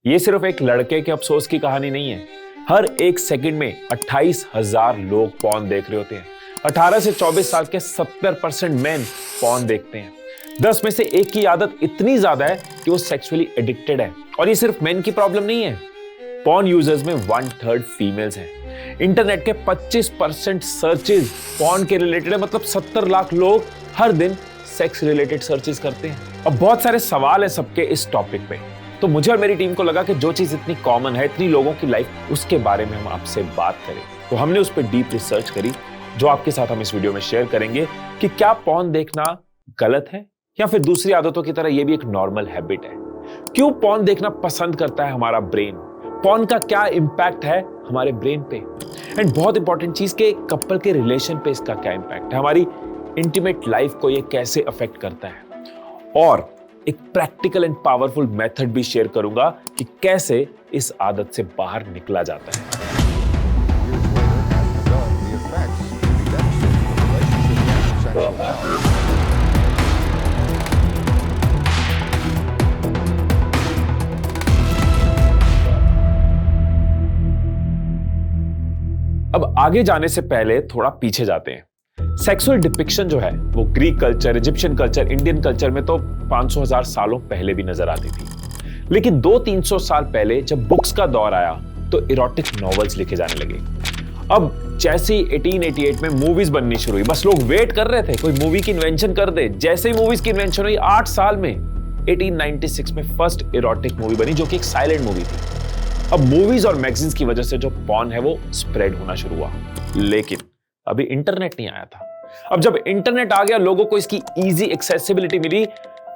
ये सिर्फ एक लड़के के अफसोस की कहानी नहीं है। हर एक सेकंड में 28,000 लोग पॉर्न देख रहे होते हैं। 18 से 24 साल के 70% मेन पॉर्न देखते हैं। 10 में से एक की आदत इतनी ज्यादा है कि वो सेक्सुअली एडिक्टेड है। और ये सिर्फ मेन की प्रॉब्लम नहीं है। पॉर्न यूजर्स में 1/3 फीमेल्स हैं। इंटरनेट के 25% सर्चेज पॉर्न के रिलेटेड है, मतलब 70 लाख लोग हर दिन सेक्स रिलेटेड सर्चेज करते हैं। अब बहुत सारे सवाल है सबके इस टॉपिक पे, तो मुझे और मेरी टीम को लगा कि जो चीज इतनी कॉमन है, इतनी लोगों की लाइफ, उसके बारे में हम आपसे बात करें। तो हमने उस पर डीप रिसर्च करी, जो आपके साथ हम इस वीडियो में शेयर करेंगे कि क्या पॉर्न देखना गलत है या फिर दूसरी आदतों की तरह ये भी एक नॉर्मल हैबिट है। क्यों पॉर्न देखना पसंद करता है हमारा ब्रेन, पॉर्न का क्या इंपैक्ट है हमारे ब्रेन पे, एंड बहुत इंपॉर्टेंट चीज के कपल के रिलेशन पे इसका क्या इंपैक्ट है, हमारी इंटीमेट लाइफ को ये कैसे अफेक्ट करता है। और एक प्रैक्टिकल एंड पावरफुल मेथड भी शेयर करूंगा कि कैसे इस आदत से बाहर निकला जाता है। अब आगे जाने से पहले थोड़ा पीछे जाते हैं। सेक्सुअल डिपिक्शन जो है वो Greek culture, Egyptian culture, Indian culture में तो 500,000 सालों पहले भी नजर आती थी। लेकिन 200-300 साल पहले जब बुक्स का दौर आया तो इरोटिक नॉवेल्स लिखे जाने लगे। अब जैसे ही 1888 में मूवीज बननी शुरू हुई, बस लोग वेट कर रहे थे कोई मूवी की इन्वेंशन कर दे। जैसे ही मूवीज की इन्वेंशन हुई, 8 साल में 1896 में फर्स्ट इरोटिक मूवी बनी, जो कि एक साइलेंट मूवी थी। अब मूवीज और मैगजीन्स की वजह से जो पॉर्न है वो स्प्रेड होना शुरू हुआ। लेकिन अभी इंटरनेट नहीं आया था। अब जब इंटरनेट आ गया, लोगों को इसकी इजी एक्सेसिबिलिटी मिली,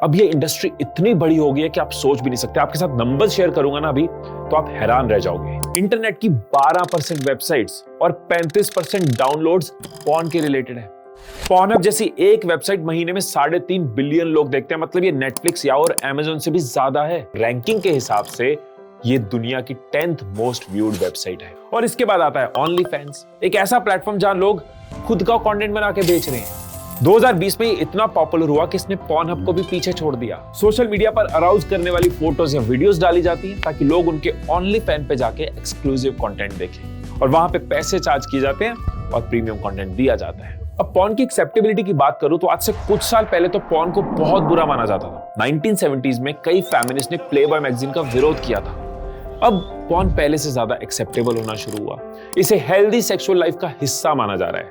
अब ये इंडस्ट्री इतनी बड़ी हो गई है कि आप सोच भी नहीं सकते। आपके साथ नंबर शेयर करूंगा ना अभी, तो आप हैरान रह जाओगे। इंटरनेट की 12% वेबसाइट्स और 35% डाउनलोड्स पॉर्न के रिलेटेड है। पॉर्नहब जैसी एक वेबसाइट महीने में 3.5 बिलियन लोग देखते हैं, मतलब ये नेटफ्लिक्स या और अमेज़न से भी ज्यादा है। रैंकिंग के हिसाब से ये दुनिया की 10th मोस्ट व्यूड वेबसाइट है। और इसके बाद आता है ओनली फैंस, एक ऐसा प्लेटफॉर्म जहां लोग खुद का कंटेंट बना के बेच रहे हैं। 2020 में ये इतना पॉपुलर हुआ कि इसने पॉर्नहब को भी पीछे छोड़ दिया। सोशल मीडिया पर अराउज करने वाली फोटोज या वीडियोस डाली जाती हैं ताकि लोग उनके ओनली फैन पे जाके एक्सक्लूसिव कंटेंट देखें, और वहां पे पैसे चार्ज किए जाते हैं और प्रीमियम कंटेंट दिया जाता है। अब पॉर्न की एक्सेप्टेबिलिटी की बात करूं तो आज से कुछ साल पहले तो पॉर्न को बहुत बुरा माना जाता था। 1970s में कई फेमिनिस्ट ने प्लेबॉय मैगजीन का विरोध किया था। अब पॉर्न पहले से ज्यादा एक्सेप्टेबल होना शुरू हुआ। इसे हेल्दी सेक्सुअल लाइफ का हिस्सा माना जा रहा है।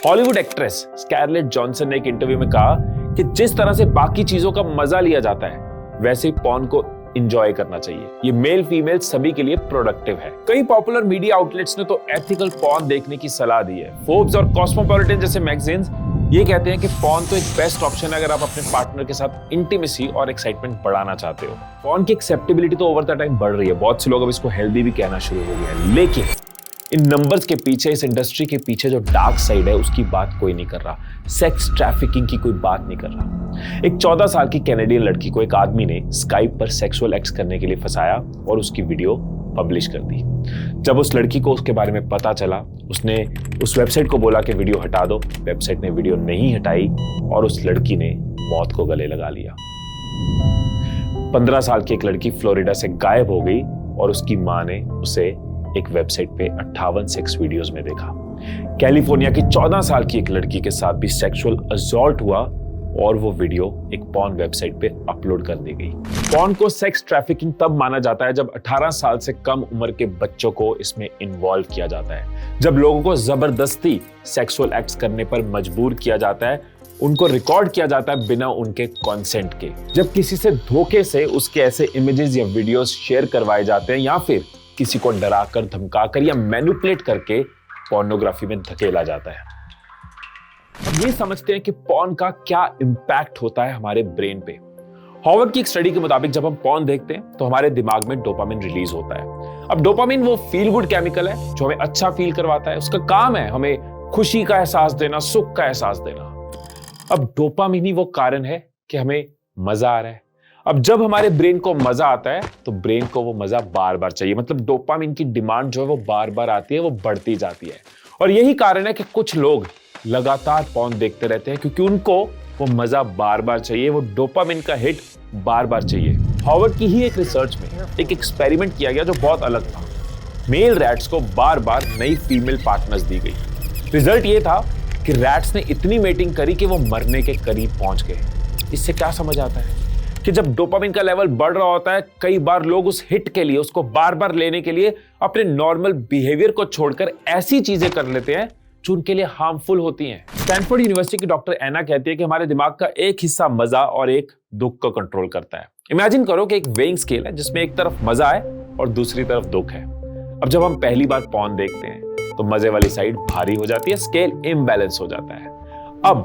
हॉलीवुड एक्ट्रेस स्कारलेट जॉनसन ने एक इंटरव्यू में कहा कि जिस तरह से बाकी चीजों का मजा लिया जाता है, वैसे ही पॉर्न को एंजॉय करना चाहिए। ये मेल फीमेल सभी के लिए प्रोडक्टिव है। कई पॉपुलर मीडिया आउटलेट्स ने तो एथिकल पॉर्न देखने की सलाह दी है। फोर्ब्स और कॉस्मोपॉलिटन जैसे मैगजीन्स ये कहते हैं कि पॉर्न तो एक बेस्ट ऑप्शन है अगर आप अपने पार्टनर के साथ इंटीमेसी और एक्साइटमेंट बढ़ाना चाहते हो। पॉर्न की एक्सेप्टेबिलिटी तो ओवर द टाइम बढ़ रही है। बहुत से लोग अब इसको हेल्दी भी कहना शुरू हो गए हैं। लेकिन इन नंबर्स के पीछे, इस इंडस्ट्री के पीछे जो डार्क साइड है, उसकी बात कोई नहीं कर रहा। सेक्स ट्रैफिकिंग की कोई बात नहीं कर रहा। एक 14 साल की कैनेडियन लड़की को एक आदमी ने स्काइप पर सेक्सुअल एक्ट्स करने के लिए फंसाया और उसकी वीडियो पब्लिश कर दी। जब उस लड़की को उसके बारे में पता चला, उसने उस वेबसाइट को बोला कि वीडियो हटा दो। वेबसाइट ने वीडियो नहीं हटाई और उस लड़की ने मौत को गले लगा लिया। 15 साल की एक लड़की फ्लोरिडा से गायब हो गई और उसकी मां ने उसे एक वेबसाइट पे 58 सेक्स वीडियोस में देखा। कैलिफोर्निया की 14 साल की एक लड़की के साथ भी सेक्सुअल असॉल्ट हुआ और वो वीडियो एक पॉर्न वेबसाइट पे अपलोड कर दी गई। पॉर्न को सेक्स ट्रैफिकिंग तब माना जाता है जब 18 साल से कम उम्र के बच्चों को इसमें इन्वॉल्व किया जाता है। जब लोगों को जबरदस्ती सेक्सुअल एक्ट्स करने पर मजबूर किया जाता है, उनको रिकॉर्ड किया जाता है बिना उनके कंसेंट के। जब किसी से धोखे से उसके ऐसे इमेजेस या वीडियोस शेयर करवाए जाते हैं, या फिर किसी को डराकर, धमकाकर या मैनिपुलेट करके पोर्नोग्राफी में धकेला जाता है। ये समझते हैं कि पॉर्न का क्या इंपैक्ट होता है हमारे ब्रेन पे। हार्वर्ड की एक स्टडी के मुताबिक जब हम पॉर्न देखते हैं तो हमारे दिमाग में डोपामिन रिलीज होता है। अब डोपामिन वो फील गुड केमिकल है जो हमें अच्छा फील करवाता है। उसका काम है हमें खुशी का एहसास देना, सुख का एहसास देना। अब डोपामिन ही वो कारण है कि हमें मजा आ रहा है। अब जब हमारे ब्रेन को मजा आता है तो ब्रेन को वो मजा बार बार चाहिए, मतलब डोपामिन की डिमांड जो है वो बार बार आती है, वो बढ़ती जाती है। और यही कारण है कि कुछ लोग लगातार पॉर्न देखते रहते हैं, क्योंकि उनको वो मजा बार बार चाहिए, वो डोपामिन का हिट बार बार चाहिए। हार्वर्ड की ही एक रिसर्च में एक एक्सपेरिमेंट किया गया जो बहुत अलग था। मेल रैट्स को बार बार नई फीमेल पार्टनर्स दी गई। रिजल्ट ये था कि रैट्स ने इतनी मेटिंग करी कि वो मरने के करीब पहुंच गए। इससे क्या समझ आता है कि जब डोपामिन का लेवल बढ़ रहा होता है, कई बार लोग उस हिट के लिए, उसको बार बार लेने के लिए अपने नॉर्मल बिहेवियर को छोड़कर ऐसी चीजें कर लेते हैं जो उनके लिए हार्मफुल होती हैं। स्टैनफोर्ड यूनिवर्सिटी की डॉक्टर एना कहती है कि हमारे दिमाग का एक हिस्सा मजा और एक दुख को कंट्रोल करता है। इमेजिन करो कि एक वेइंग स्केल है जिसमें एक तरफ मजा है और दूसरी तरफ दुख है। अब जब हम पहली बार पॉर्न देखते हैं तो मजे वाली साइड भारी हो जाती है, स्केल इम्बैलेंस हो जाता है। अब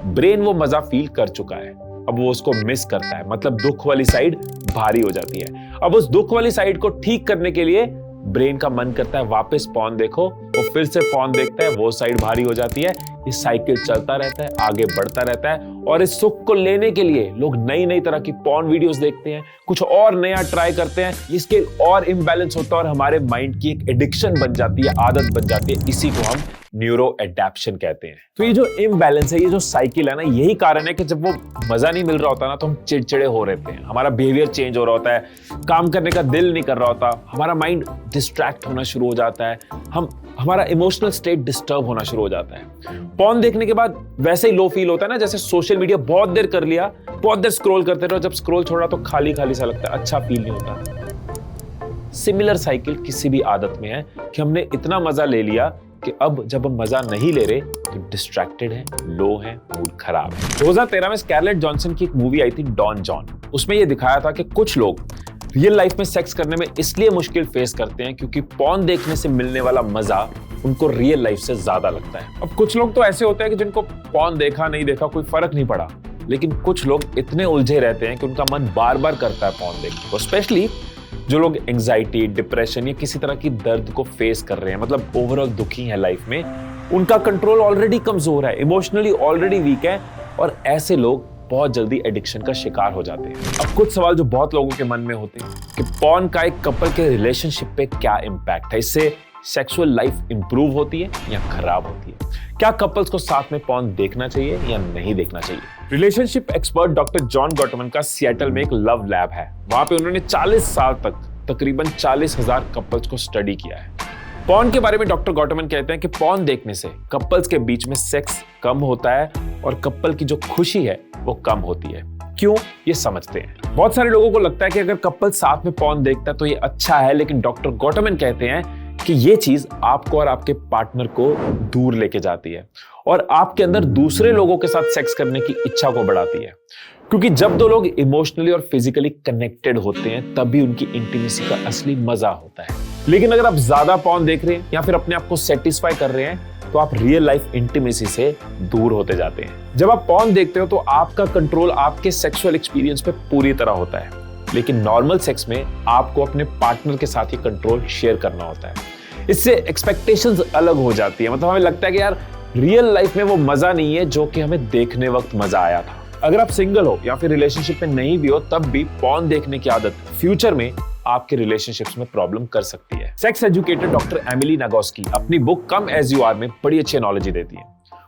ब्रेन वो मजा फील कर चुका है, अब वो उसको मिस करता है, मतलब दुख वाली साइड भारी हो जाती है। अब उस दुख वाली साइड को ठीक करने के लिए ब्रेन का मन करता है वापस पॉर्न देखो, वो फिर से पॉर्न देखता है, वो साइड भारी हो जाती है। ये साइकिल चलता रहता है, आगे बढ़ता रहता है। और इस सुख को लेने के लिए लोग नई नई तरह की पॉर्न वीडियोस देखते हैं, कुछ और नया ट्राई करते हैं। इसके और इम्बैलेंस होता है और हमारे माइंड की एक एडिक्शन बन जाती है, आदत बन जाती है। इसी को हम न्यूरो एडेप्शन कहते हैं। तो ये जो इम्बैलेंस है, ये जो साइकिल है ना, यही कारण है कि जब वो मजा नहीं मिल रहा होता ना तो हम चिड़चिड़े हो रहते हैं, हमारा बिहेवियर चेंज हो रहा होता है, काम करने का दिल नहीं कर रहा होता, हमारा माइंड डिस्ट्रैक्ट होना शुरू हो जाता है, हमारा इमोशनल स्टेट डिस्टर्ब होना शुरू हो जाता है। पॉर्न देखने के बाद वैसे ही लो फील होता है ना, जैसे सोशल मीडिया बहुत देर कर लिया, बहुत देर स्क्रॉल करते रहो, जब स्क्रॉल छोड़ा तो खाली खाली सा लगता है, अच्छा फील नहीं होता। सिमिलर साइकिल किसी भी आदत में है कि हमने इतना मजा ले लिया कि अब जब हम मजा नहीं ले रहे तो डिस्ट्रैक्टेड है, लो है, मूड खराब है। 2013 में स्कारलेट जॉनसन की एक मूवी आई थी डॉन जॉन। उसमें यह दिखाया था कि कुछ लोग रियल लाइफ में सेक्स करने में इसलिए मुश्किल फेस करते हैं क्योंकि पॉर्न देखने से मिलने वाला मजा उनको रियल लाइफ से ज्यादा लगता है। अब कुछ लोग तो ऐसे होते हैं कि जिनको पॉर्न देखा नहीं देखा कोई फर्क नहीं पड़ा, लेकिन कुछ लोग इतने उलझे रहते हैं कि उनका मन बार बार करता है पॉर्न देखने को। स्पेशली जो लोग एंजाइटी, डिप्रेशन या किसी तरह की दर्द को फेस कर रहे हैं, मतलब ओवरऑल दुखी है लाइफ में, उनका कंट्रोल ऑलरेडी कमजोर है, इमोशनली ऑलरेडी वीक है, और ऐसे लोग बहुत जल्दी एडिक्शन का शिकार हो जाते हैं। अब कुछ सवाल जो बहुत लोगों के मन में होते हैं कि पॉर्न का एक कपल के रिलेशनशिप पे क्या इम्पैक्ट है, इससे सेक्सुअल लाइफ इंप्रूव होती है या खराब होती है, क्या कपल्स को साथ में पॉर्न देखना चाहिए या नहीं देखना चाहिए। Relationship expert doctor John Gottman का सिएटल में एक लव लैब है। वहां पे उन्होंने 40 साल तक तकरीबन 40,000 कपल्स को स्टडी किया है। पॉर्न के बारे में डॉक्टर गॉटमन कहते हैं कि पॉर्न देखने से कपल्स के बीच में सेक्स कम होता है और कपल की जो खुशी है वो कम होती है। क्यों, ये समझते हैं। बहुत सारे लोगों को लगता है कि अगर कपल साथ में पॉर्न देखता है तो ये अच्छा है, लेकिन डॉक्टर गॉटमन कहते हैं कि ये चीज आपको और आपके पार्टनर को दूर लेके जाती है और आपके अंदर दूसरे लोगों के साथ सेक्स करने की इच्छा को बढ़ाती है। क्योंकि जब दो लोग इमोशनली और फिजिकली कनेक्टेड होते हैं तभी उनकी इंटीमेसी का असली मजा होता है। लेकिन अगर आप ज्यादा पॉर्न देख रहे हैं या फिर अपने आप को सेटिस्फाई कर रहे हैं तो आप रियल लाइफ इंटीमेसी से दूर होते जाते हैं। जब आप पॉर्न देखते हो तो आपका कंट्रोल आपके सेक्सुअल एक्सपीरियंस पे पूरी तरह होता है, लेकिन नॉर्मल सेक्स में आपको अपने पार्टनर के साथ ही कंट्रोल शेयर करना होता है। इससे एक्सपेक्टेशंस अलग हो जाती है, मतलब हमें लगता है कि यार रियल लाइफ में वो मजा नहीं है जो कि हमें देखने वक्त मजा आया था। अगर आप सिंगल हो या फिर रिलेशनशिप में नहीं भी हो तब भी पॉर्न देखने की आदत फ्यूचर में आपके रिलेशनशिप्स में प्रॉब्लम कर सकती है। Sex educator doctor Emily Nagoski अपनी book come as you are में बड़ी अच्छी एनालॉजी देती है।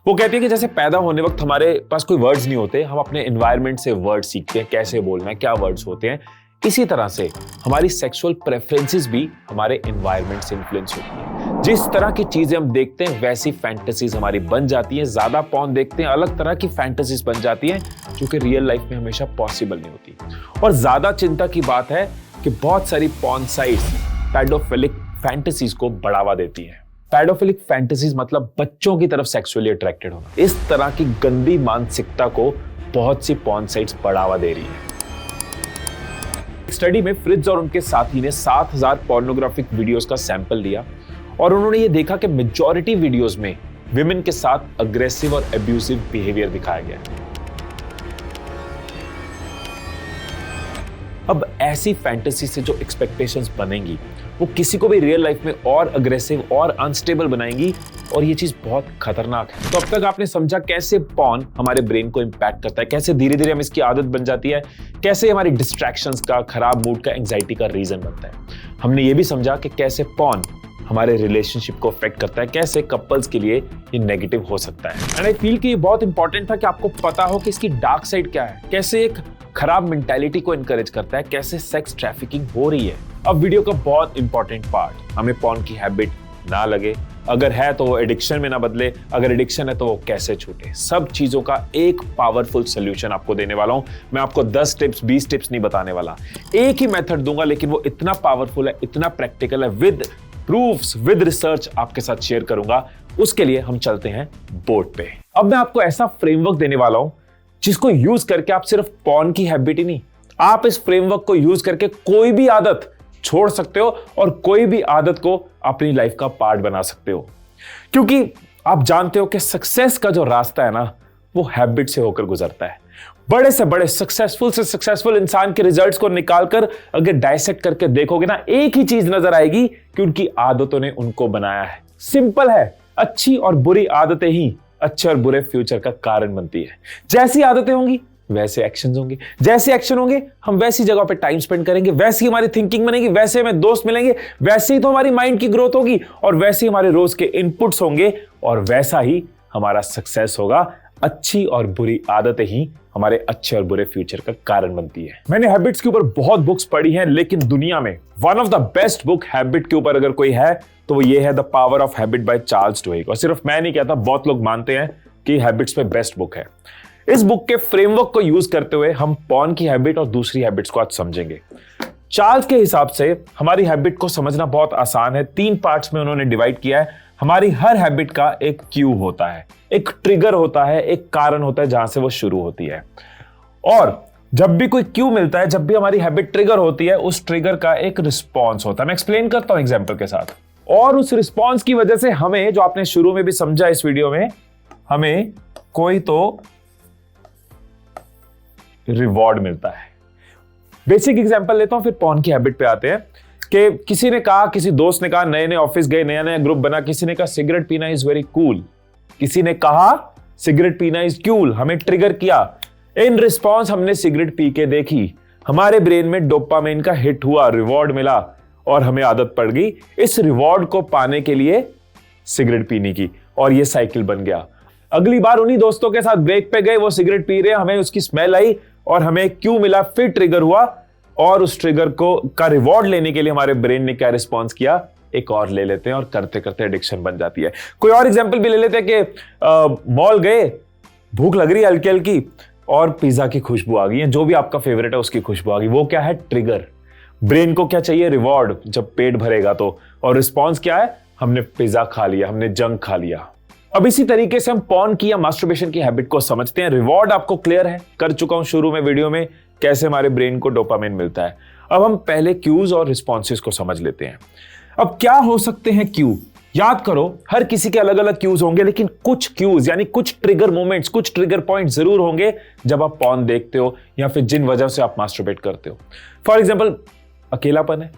वो कहती है कि जैसे पैदा होने वक्त हमारे पास कोई वर्ड्स नहीं होते, हम अपने एनवायरनमेंट से वर्ड सीखते हैं, कैसे बोलना है, क्या वर्ड्स होते हैं। इसी तरह से हमारी सेक्सुअल प्रेफरेंसेस भी हमारे एनवायरनमेंट से इन्फ्लुएंस होती है। जिस तरह की चीजें हम देखते हैं वैसी फैंटेसीज हमारी बन जाती हैं। ज्यादा पॉर्न देखते हैं, अलग तरह की फैंटेसीज बन जाती हैं जो कि रियल लाइफ में हमेशा पॉसिबल नहीं होती। और ज्यादा चिंता की बात है कि बहुत सारी पॉर्न साइट्स पैडोफिलिक फैंटेसीज को बढ़ावा देती हैं। पैडोफिलिक फैंटेसीज मतलब बच्चों की तरफ सेक्सुअली अट्रैक्टेड होना। इस तरह की गंदी मानसिकता को बहुत सी पॉर्न साइट्स बढ़ावा दे रही है। स्टडी में फ्रिट्ज और उनके साथी ने 7,000 पोर्नोग्राफिक वीडियोस का सैंपल लिया और उन्होंने ये देखा कि मेजॉरिटी वीडियोस में विमेन के साथ अग्रेसिव और एब्यूसिव बिहेवियर दिखाया गया। अब ऐसी फैंटेसी से जो एक्सपेक्टेशंस बनेंगी वो किसी को भी रियल लाइफ में और अग्रेसिव और अनस्टेबल बनाएंगी और ये चीज बहुत खतरनाक है। तो अब तक आपने समझा कैसे पॉर्न हमारे ब्रेन को इंपैक्ट करता है, कैसे धीरे धीरे हम इसकी आदत बन जाती है, कैसे हमारी डिस्ट्रैक्शंस का, खराब मूड का, एंजाइटी का रीजन बनता है। हमने ये भी समझा कि कैसे पॉर्न हमारे रिलेशनशिप को अफेक्ट करता है, कैसे कपल्स के लिए ये नेगेटिव हो सकता है। एंड आई फील कि ये बहुत इंपॉर्टेंट था कि आपको पता हो कि इसकी डार्क साइड क्या है, कैसे एक खराब मेंटालिटी को इनकरेज करता है, कैसे सेक्स ट्रैफिकिंग हो रही है। अब वीडियो का बहुत इंपॉर्टेंट पार्ट, हमें पॉर्न की हैबिट ना लगे, अगर है तो वो एडिक्शन में ना बदले, अगर एडिक्शन है तो वो कैसे छूटे, सब चीजों का एक पावरफुल सॉल्यूशन आपको देने वाला हूं। मैं आपको 10 टिप्स 20 टिप्स नहीं बताने वाला, एक ही मेथड दूंगा, लेकिन वो इतना पावरफुल है, इतना प्रैक्टिकल है, विद प्रूफ्स, विद रिसर्च आपके साथ शेयर करूंगा। उसके लिए हम चलते हैं बोर्ड पे। अब मैं आपको ऐसा फ्रेमवर्क देने वाला हूं जिसको यूज करके आप सिर्फ पॉर्न की हैबिट ही नहीं, आप इस फ्रेमवर्क को यूज करके कोई भी आदत छोड़ सकते हो और कोई भी आदत को अपनी लाइफ का पार्ट बना सकते हो। क्योंकि आप जानते हो कि सक्सेस का जो रास्ता है ना, वो हैबिट से होकर गुजरता है। बड़े से बड़े सक्सेसफुल से सक्सेसफुल इंसान के रिजल्ट्स को निकालकर अगर डाइसेक्ट करके देखोगे ना, एक ही चीज नजर आएगी कि उनकी आदतों ने उनको बनाया है। सिंपल है, अच्छी और बुरी आदतें ही अच्छे और बुरे फ्यूचर का कारण बनती है। जैसी आदतें होंगी वैसे एक्शंस होंगे, जैसे एक्शन होंगे हम वैसी जगह पे टाइम स्पेंड करेंगे, वैसी हमारी थिंकिंग बनेगी, वैसे हमें दोस्त मिलेंगे, वैसे ही तो हमारी माइंड की ग्रोथ होगी और वैसे ही हमारे रोज के इनपुट्स होंगे और वैसा ही हमारा सक्सेस होगा। अच्छी और बुरी आदतें ही हमारे अच्छे और बुरे फ्यूचर का कारण बनती है। मैंने हैबिट्स के ऊपर बहुत बुक्स पढ़ी हैं, लेकिन दुनिया में one of the best book habit के ऊपर अगर कोई है तो वो ये है the power of habit by Charles Duhigg. और सिर्फ मैं नहीं कहता, बहुत लोग मानते हैं कि हैबिट्स में बेस्ट बुक है। इस बुक के फ्रेमवर्क को यूज करते हुए हम पॉर्न की हैबिट और दूसरी हैबिट्स को आज समझेंगे। चार्ल्स के हिसाब से हमारी हैबिट को समझना बहुत आसान है। 3 पार्ट्स में उन्होंने डिवाइड किया है। हमारी हर हैबिट का एक क्यू होता है, एक ट्रिगर होता है, एक कारण होता है जहां से वो शुरू होती है। और जब भी कोई क्यू मिलता है, जब भी हमारी हैबिट ट्रिगर होती है, उस ट्रिगर का एक रिस्पॉन्स होता है। मैं एक्सप्लेन करता हूं एग्जाम्पल के साथ। और उस रिस्पॉन्स की वजह से हमें, जो आपने शुरू में भी समझा इस वीडियो में, हमें कोई तो रिवॉर्ड मिलता है। बेसिक एग्जांपल लेता हूं, फिर पॉर्न की हैबिट पे आते हैं। कि किसी ने कहा, किसी दोस्त ने कहा, नए नए ऑफिस गए, नया नया ग्रुप बना, किसी ने कहा सिगरेट पीना इज वेरी कूल, किसी ने कहा सिगरेट पीना इज कूल, हमें ट्रिगर किया। इन रिस्पॉन्स हमने सिगरेट पी के देखी, हमारे ब्रेन में डोपामाइन का हिट हुआ, रिवॉर्ड मिला और हमें आदत पड़ गई इस रिवॉर्ड को पाने के लिए सिगरेट पीने की, और ये साइकिल बन गया। अगली बार उन्हीं दोस्तों के साथ ब्रेक पे गए, वो सिगरेट पी रहे, हमें उसकी स्मेल आई और हमें क्यों मिला, फिर ट्रिगर हुआ और उस ट्रिगर को का रिवॉर्ड लेने के लिए हमारे ब्रेन ने क्या रिस्पॉन्स किया, एक और ले लेते हैं और करते करते एडिक्शन बन जाती है। कोई और एग्जांपल भी ले लेते हैं कि मॉल गए, भूख लग रही है हल्की हल्की और पिज्जा की खुशबू आ गई है, जो भी आपका फेवरेट है उसकी खुशबू आ गई, वो क्या है, ट्रिगर। ब्रेन को क्या चाहिए, रिवॉर्ड, जब पेट भरेगा तो, और रिस्पॉन्स क्या है, हमने पिज्जा खा लिया, हमने जंक खा लिया। अब इसी तरीके से हम पॉर्न की या मास्टरबेशन की हैबिट को समझते हैं। रिवॉर्ड आपको क्लियर है, कर चुका हूं शुरू में वीडियो में, कैसे हमारे ब्रेन को डोपामाइन मिलता है। अब हम पहले क्यूज और रिस्पॉन्सेस को समझ लेते हैं। अब क्या हो सकते हैं क्यू, याद करो हर किसी के अलग अलग क्यूज होंगे, लेकिन कुछ क्यूज यानी कुछ ट्रिगर मोमेंट्स, कुछ ट्रिगर पॉइंट जरूर होंगे जब आप पॉर्न देखते हो या फिर जिन वजह से आप मास्टरबेट करते हो। फॉर एग्जाम्पल, अकेलापन है,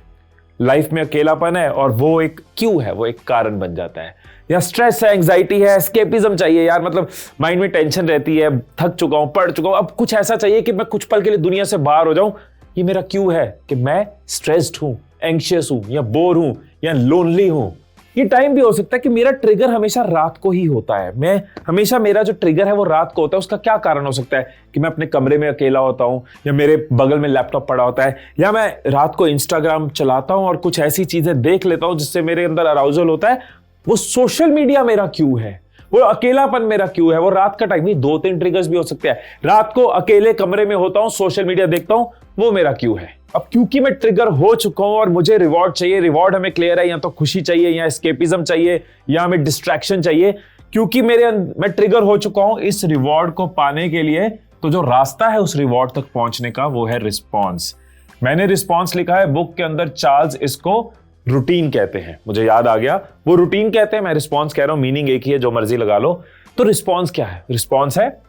लाइफ में अकेलापन है और वो एक क्यू है, वो एक कारण बन जाता है। या स्ट्रेस है, एंजाइटी है, एस्केपिज्म चाहिए यार, मतलब माइंड में टेंशन रहती है, थक चुका हूं, पढ़ चुका हूं, अब कुछ ऐसा चाहिए कि मैं कुछ पल के लिए दुनिया से बाहर हो जाऊं। ये मेरा क्यू है कि मैं स्ट्रेस्ड हूं, एंग्शियस हूं या बोर हूं या लोनली हूं। ये टाइम भी हो सकता है कि मेरा ट्रिगर हमेशा रात को ही होता है, मैं हमेशा मेरा जो ट्रिगर है वो रात को होता है। उसका क्या कारण हो सकता है कि मैं अपने कमरे में अकेला होता हूं या मेरे बगल में लैपटॉप पड़ा होता है, या मैं रात को इंस्टाग्राम चलाता हूं और कुछ ऐसी चीजें देख लेता हूं जिससे मेरे अंदर अराउजल होता है। वो सोशल मीडिया मेरा क्यू है, वो अकेलापन मेरा क्यू है, वो रात का टाइम। 2-3 ट्रिगर्स भी हो सकते हैं। रात को अकेले कमरे में होता हूं, सोशल मीडिया देखता हूं, वो मेरा क्यू है। अब क्योंकि मैं ट्रिगर हो चुका हूं और मुझे रिवॉर्ड चाहिए, रिवॉर्ड हमें क्लियर है, या तो खुशी चाहिए या एस्केपिज्म चाहिए या हमें डिस्ट्रैक्शन चाहिए, क्योंकि मैं ट्रिगर हो चुका हूं इस रिवॉर्ड को पाने के लिए, तो जो रास्ता है उस रिवॉर्ड तक पहुंचने का वो है रिस्पॉन्स। मैंने रिस्पॉन्स लिखा है बुक के अंदर, चार्ल्स इसको रूटीन कहते हैं, मुझे याद आ गया, वो रूटीन कहते हैं, मैं रिस्पॉन्स कह रहा हूं, मीनिंग एक ही है, जो मर्जी लगा लो। तो रिस्पॉन्स क्या है, रिस्पॉन्स है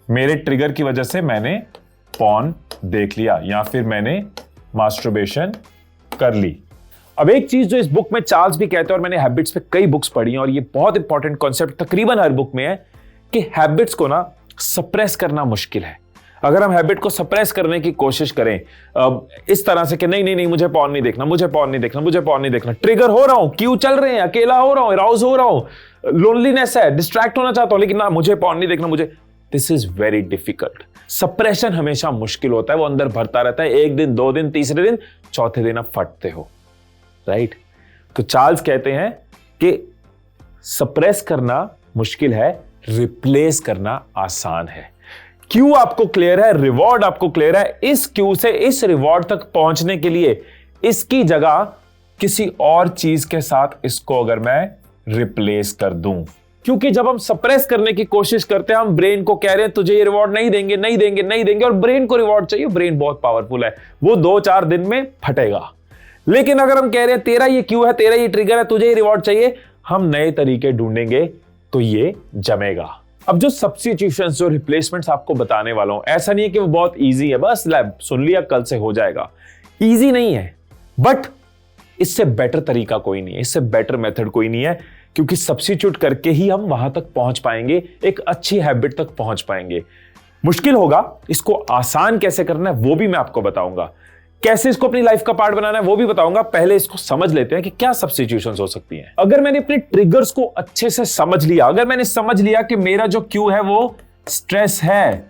मेरे ट्रिगर की वजह से मैंने पॉर्न देख लिया या फिर मैंने मास्टरबेशन कर ली। अब एक चीज जो इस बुक में चार्ल्स भी कहते हैं, और मैंने हैबिट्स पे कई बुक्स पढ़ी हैं और ये बहुत इंपॉर्टेंट कॉन्सेप्ट तकरीबन हर बुक में है, कि हैबिट्स को ना सप्रेस करना मुश्किल है। अगर हम हैबिट को सप्रेस करने की कोशिश करें इस तरह से कि नहीं नहीं नहीं मुझे पॉर्न नहीं देखना, मुझे पॉर्न नहीं देखना, मुझे पॉर्न नहीं देखना, ट्रिगर हो रहा हूं, क्यों चल रहे हैं, अकेला हो रहा हूं, अराउज हो रहा हूं, लोनलीनेस है, डिस्ट्रैक्ट होना चाहता हूं, लेकिन ना मुझे पॉर्न नहीं देखना, मुझे, this is very difficult. Suppression हमेशा मुश्किल होता है, वो अंदर भरता रहता है, एक दिन, 2 दिन, तीसरे दिन, चौथे दिन आप फटते हो, राइट? तो चार्ल्स कहते हैं कि सप्रेस करना मुश्किल है, रिप्लेस करना आसान है। क्यू आपको क्लियर है, रिवॉर्ड आपको क्लियर है। इस क्यू से इस रिवॉर्ड तक पहुंचने के लिए इसकी जगह किसी और चीज के साथ इसको अगर मैं रिप्लेस कर दूं, क्योंकि जब हम सप्रेस करने की कोशिश करते हैं, हम ब्रेन को कह रहे हैं तुझे ये रिवॉर्ड नहीं देंगे, नहीं देंगे, नहीं देंगे, और ब्रेन को रिवॉर्ड चाहिए। ब्रेन बहुत पावरफुल है, वो 2-4 दिन में फटेगा। लेकिन अगर हम कह रहे हैं तेरा ये क्यू है, तेरा ये ट्रिगर है, तुझे ये रिवॉर्ड चाहिए, हम नए तरीके ढूंढेंगे तो ये जमेगा। अब जो सब्स्टिट्यूशंस, जो रिप्लेसमेंट्स आपको बताने वाला हूं, ऐसा नहीं है कि वो बहुत इजी है, बस लैब सुन लिया कल से हो जाएगा। इजी नहीं है, बट इससे बेटर तरीका कोई नहीं है, इससे बेटर मेथड कोई नहीं है, क्योंकि सब्स्टिट्यूट करके ही हम वहां तक पहुंच पाएंगे, एक अच्छी हैबिट तक पहुंच पाएंगे। मुश्किल होगा, इसको आसान कैसे करना है वो भी मैं आपको बताऊंगा, कैसे इसको अपनी लाइफ का पार्ट बनाना है वो भी बताऊंगा। पहले इसको समझ लेते हैं कि क्या सब्स्टिट्यूशंस हो सकती हैं। अगर मैंने अपने ट्रिगर्स को अच्छे से समझ लिया, अगर मैंने समझ लिया कि मेरा जो क्यू है वो स्ट्रेस है,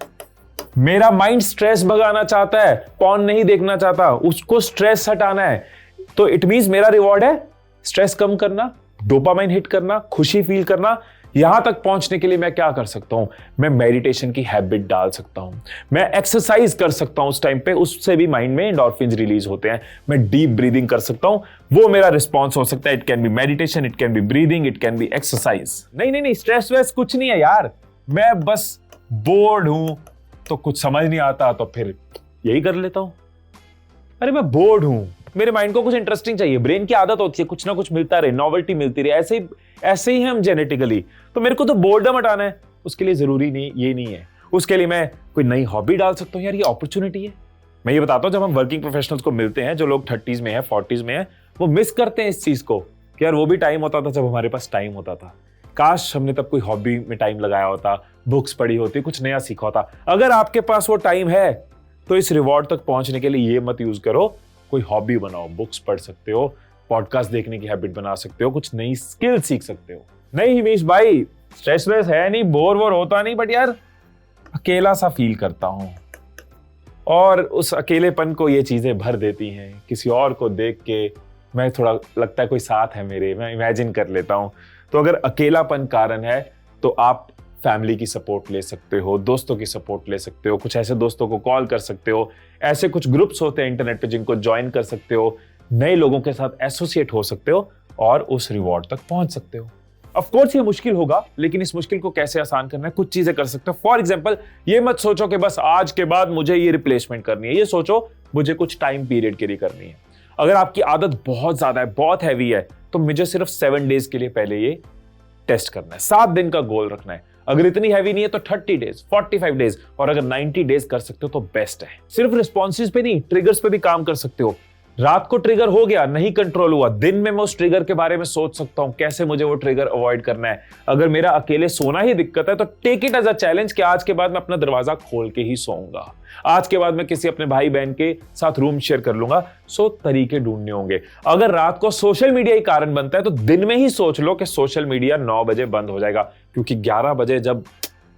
मेरा माइंड स्ट्रेस भगाना चाहता है, पॉर्न नहीं देखना चाहता, उसको स्ट्रेस हटाना है, तो इट मींस मेरा रिवॉर्ड है स्ट्रेस कम करना, डोपामाइन हिट करना, खुशी फील करना। यहां तक पहुंचने के लिए मैं क्या कर सकता हूं? मैं मेडिटेशन की हैबिट डाल सकता हूं, मैं एक्सरसाइज कर सकता हूं उस टाइम पे, उससे भी माइंड में एंडोर्फिन्स रिलीज होते हैं। मैं डीप ब्रीदिंग कर सकता हूं, वो मेरा रिस्पॉन्स हो सकता है। It can be meditation, it can be breathing, it can be exercise. नहीं, स्ट्रेस वेस कुछ नहीं है यार, मैं बस बोर्ड हूं तो कुछ समझ नहीं आता तो फिर यही कर लेता हूं। अरे मैं बोर्ड हूं, मेरे माइंड को कुछ इंटरेस्टिंग चाहिए, ब्रेन की आदत होती है कुछ ना कुछ मिलता रहे, नॉवेल्टी मिलती रहे, ऐसे ही हम जेनेटिकली। तो मेरे को तो बोर्डम हटाना है, उसके लिए जरूरी नहीं ये नहीं है, उसके लिए मैं कोई नई हॉबी डाल सकता हूं। यार ये अपॉर्चुनिटी है। मैं ये बताता हूं, जब हम वर्किंग प्रोफेशनल्स को मिलते हैं, जो लोग 30s में है, 40s में है, वो मिस करते हैं इस चीज को कि यार वो भी टाइम होता था जब हमारे पास टाइम होता था, काश हमने तब कोई हॉबी में टाइम लगाया होता, बुक्स पढ़ी होती, कुछ नया सीखा होता। अगर आपके पास वो टाइम है तो इस रिवॉर्ड तक पहुंचने के लिए ये मत यूज करो, कोई हॉबी बनाओ, बुक्स पढ़ सकते हो, पॉडकास्ट देखने की हैबिट बना सकते हो, कुछ नई स्किल सीख सकते हो। नहीं हिमेश भाई, स्ट्रेसलेस है नहीं, बोर होता नहीं, बट यार अकेला सा फील करता हूं, और उस अकेलेपन को ये चीजें भर देती हैं। किसी और को देख के मैं थोड़ा लगता है कोई साथ है मेरे, मैं इमेजिन कर लेता हूं। तो अगर अकेलापन कारण है तो आप फैमिली की सपोर्ट ले सकते हो, दोस्तों की सपोर्ट ले सकते हो, कुछ ऐसे दोस्तों को कॉल कर सकते हो, ऐसे कुछ ग्रुप्स होते हैं इंटरनेट पे जिनको ज्वाइन कर सकते हो, नए लोगों के साथ एसोसिएट हो सकते हो और उस रिवॉर्ड तक पहुंच सकते हो। ऑफ कोर्स ये मुश्किल होगा, लेकिन इस मुश्किल को कैसे आसान करना है, कुछ चीजें कर सकते हो। फॉर एग्जांपल, ये मत सोचो कि बस आज के बाद मुझे ये रिप्लेसमेंट करनी है, ये सोचो मुझे कुछ टाइम पीरियड के लिए करनी है। अगर आपकी आदत बहुत ज्यादा है, बहुत हैवी है, तो मुझे सिर्फ 7 डेज के लिए पहले ये टेस्ट करना है, 7 दिन का गोल रखना है। अगर इतनी हैवी नहीं है तो 30 डेज, 45 डेज, और अगर 90 डेज कर सकते हो तो बेस्ट है। सिर्फ रिस्पॉन्सेज पे नहीं, ट्रिगर्स पे भी काम कर सकते हो। रात को ट्रिगर हो गया, नहीं कंट्रोल हुआ, दिन में मैं उस ट्रिगर के बारे में सोच सकता हूं, कैसे मुझे वो ट्रिगर अवॉइड करना है। अगर मेरा अकेले सोना ही दिक्कत है तो take it as a challenge कि आज के बाद मैं अपना दरवाजा खोल के ही सोऊंगा, आज के बाद मैं किसी अपने भाई बहन के साथ रूम शेयर कर लूंगा। सो तरीके ढूंढने होंगे। अगर रात को सोशल मीडिया ही कारण बनता है तो दिन में ही सोच लो कि सोशल मीडिया 9 बजे बंद हो जाएगा, क्योंकि 11 बजे जब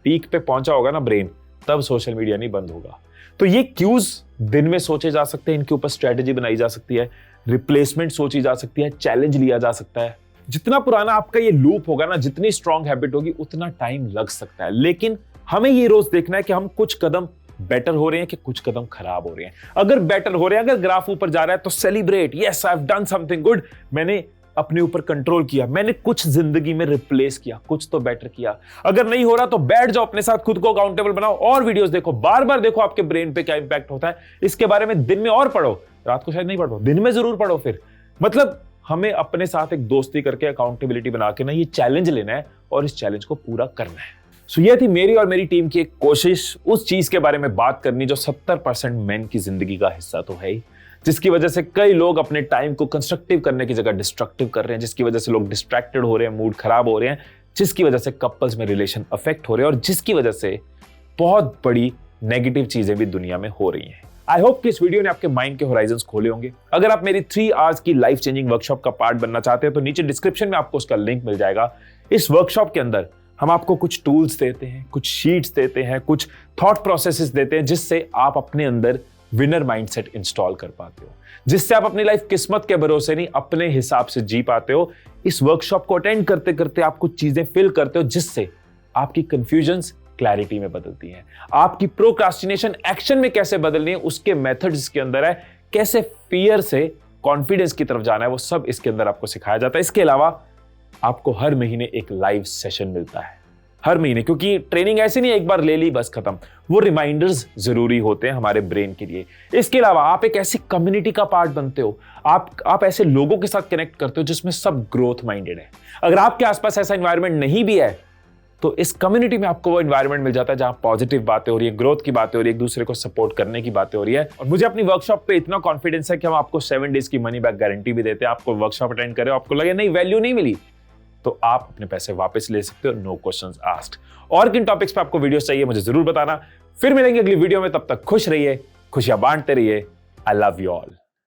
पीक पे पहुंचा होगा ना ब्रेन, तब सोशल मीडिया नहीं बंद होगा। तो ये क्यूज दिन में सोचे जा सकते हैं, इनके ऊपर स्ट्रेटेजी बनाई जा सकती है, रिप्लेसमेंट सोची जा सकती है, चैलेंज लिया जा सकता है। जितना पुराना आपका ये लूप होगा ना, जितनी स्ट्रांग हैबिट होगी, उतना टाइम लग सकता है। लेकिन हमें ये रोज देखना है कि हम कुछ कदम बेटर हो रहे हैं कि कुछ कदम खराब हो रहे हैं। अगर बेटर हो रहे हैं, अगर ग्राफ ऊपर जा रहा है तो celebrate, yes I have done something good, मैंने अपने ऊपर कंट्रोल किया, मैंने कुछ जिंदगी में रिप्लेस किया, कुछ तो बेटर किया। अगर नहीं हो रहा तो बैठ जाओ, अपने साथ खुद को अकाउंटेबल बनाओ और वीडियोस देखो, बार बार देखो आपके ब्रेन पे क्या इंपैक्ट होता है, इसके बारे में दिन में और पढ़ो। रात को शायद नहीं पढ़ो, दिन में जरूर पढ़ो। फिर मतलब हमें अपने साथ एक दोस्ती करके, अकाउंटेबिलिटी बना के ना ये चैलेंज लेना है और इस चैलेंज को पूरा करना है। सो ये थी मेरी और मेरी टीम की एक कोशिश, उस चीज के बारे में बात करनी जो 70% मेन की जिंदगी का हिस्सा तो है ही, जिसकी वजह से कई लोग अपने टाइम को कंस्ट्रक्टिव करने की जगह डिस्ट्रक्टिव कर रहे हैं, जिसकी वजह से लोग डिस्ट्रैक्टेड हो रहे हैं, मूड खराब हो रहे हैं, जिसकी वजह से कपल्स में रिलेशन अफेक्ट हो रहे हैं और जिसकी वजह से बहुत बड़ी नेगेटिव चीजें भी दुनिया में हो रही हैं। आई होप कि इस वीडियो ने आपके माइंड के होराइजन्स खोले होंगे। अगर आप मेरी 3 आवर्स की लाइफ चेंजिंग वर्कशॉप का पार्ट बनना चाहते हैं तो नीचे डिस्क्रिप्शन में आपको उसका लिंक मिल जाएगा। इस वर्कशॉप के अंदर हम आपको कुछ टूल्स देते हैं, कुछ शीट्स देते हैं, कुछ थॉट प्रोसेसेस देते हैं, जिससे आप अपने अंदर विनर माइंडसेट इंस्टॉल कर पाते हो, जिससे आप अपनी लाइफ किस्मत के भरोसे नहीं अपने हिसाब से जी पाते हो। इस वर्कशॉप को अटेंड करते करते आप कुछ चीजें फील करते हो, जिससे आपकी कंफ्यूजन्स क्लैरिटी में बदलती हैं। आपकी प्रोक्रास्टिनेशन एक्शन में कैसे बदलनी है, उसके मेथड्स इसके अंदर है। कैसे फियर से कॉन्फिडेंस की तरफ जाना है, वो सब इसके अंदर आपको सिखाया जाता है। इसके अलावा आपको हर महीने एक लाइव सेशन मिलता है, हर महीने, क्योंकि ट्रेनिंग ऐसी नहीं एक बार ले ली बस खत्म, वो रिमाइंडर्स जरूरी होते हैं हमारे ब्रेन के लिए। इसके अलावा आप एक ऐसी कम्युनिटी का पार्ट बनते हो, आप ऐसे लोगों के साथ कनेक्ट करते हो जिसमें सब ग्रोथ माइंडेड है। अगर आपके आसपास ऐसा एनवायरनमेंट नहीं भी है तो इस कम्युनिटी में आपको वो एनवायरनमेंट मिल जाता है जहां पॉजिटिव बातें हो रही है, ग्रोथ की बातें हो रही है, एक दूसरे को सपोर्ट करने की बातें हो रही है। और मुझे अपनी वर्कशॉप पे इतना कॉन्फिडेंस है कि हम आपको 7 डेज की मनी बैक गारंटी भी देते हैं। आपको वर्कशॉप अटेंड करें, आपको लगे नहीं वैल्यू नहीं मिली, तो आप अपने पैसे वापस ले सकते हो, नो क्वेश्चंस आस्क्ड। और किन टॉपिक्स पे आपको वीडियोस चाहिए मुझे जरूर बताना। फिर मिलेंगे अगली वीडियो में, तब तक खुश रहिए, खुशियां बांटते रहिए। I love you all.